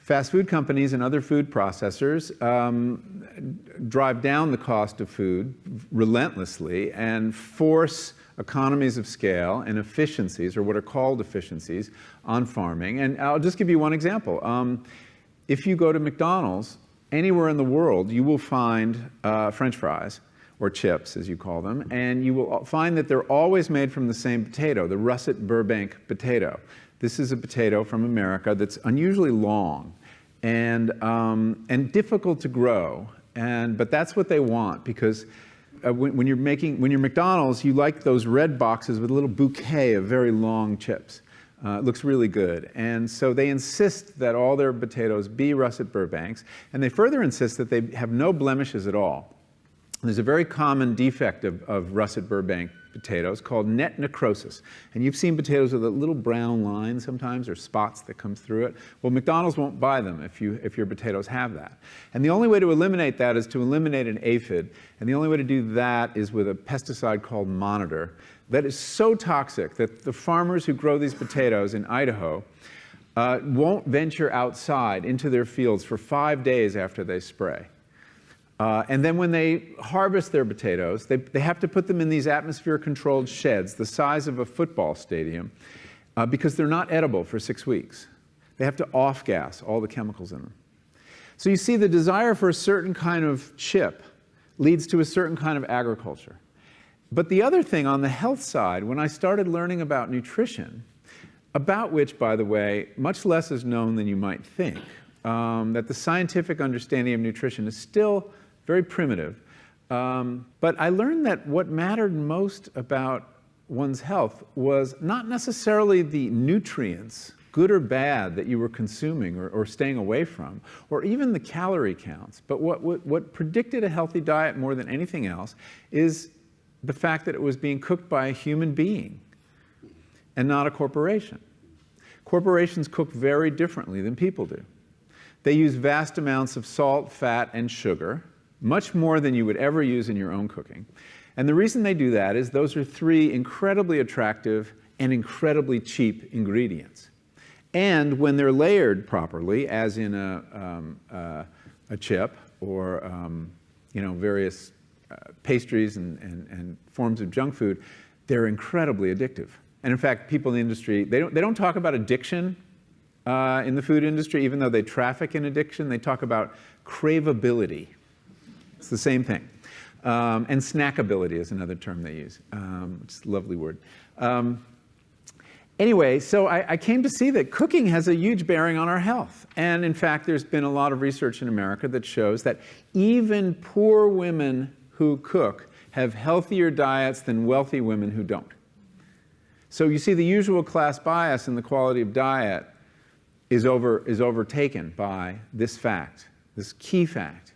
Fast food companies and other food processors drive down the cost of food relentlessly and force economies of scale and efficiencies, or what are called efficiencies, on farming. And I'll just give you one example. If you go to McDonald's, anywhere in the world, you will find French fries, or chips, as you call them, and you will find that they're always made from the same potato, the Russet Burbank potato. This is a potato from America that's unusually long and difficult to grow, but that's what they want, because when you're McDonald's, you like those red boxes with a little bouquet of very long chips. It looks really good. And so they insist that all their potatoes be Russet Burbanks, and they further insist that they have no blemishes at all. There's a very common defect of Russet Burbank potatoes called net necrosis. And you've seen potatoes with a little brown line sometimes, or spots that come through it. Well, McDonald's won't buy them if your potatoes have that. And the only way to eliminate that is to eliminate an aphid. And the only way to do that is with a pesticide called Monitor that is so toxic that the farmers who grow these potatoes in Idaho won't venture outside into their fields for 5 days after they spray. And then when they harvest their potatoes, they have to put them in these atmosphere-controlled sheds the size of a football stadium because they're not edible for 6 weeks. They have to off-gas all the chemicals in them. So you see, the desire for a certain kind of chip leads to a certain kind of agriculture. But the other thing on the health side, when I started learning about nutrition, about which, by the way, much less is known than you might think, that the scientific understanding of nutrition is still very primitive. But I learned that what mattered most about one's health was not necessarily the nutrients, good or bad, that you were consuming or staying away from, or even the calorie counts. But what predicted a healthy diet more than anything else is the fact that it was being cooked by a human being and not a corporation. Corporations cook very differently than people do. They use vast amounts of salt, fat, and sugar, much more than you would ever use in your own cooking. And the reason they do that is those are three incredibly attractive and incredibly cheap ingredients. And when they're layered properly, as in a chip or various pastries and forms of junk food, they're incredibly addictive. And in fact, people in the industry, they don't talk about addiction in the food industry, even though they traffic in addiction. They talk about craveability. It's the same thing. And snackability is another term they use, which is a lovely word. Anyway, so I came to see that cooking has a huge bearing on our health. And in fact, there's been a lot of research in America that shows that even poor women who cook have healthier diets than wealthy women who don't. So you see, the usual class bias in the quality of diet is overtaken by this fact, this key fact: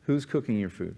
who's cooking your food?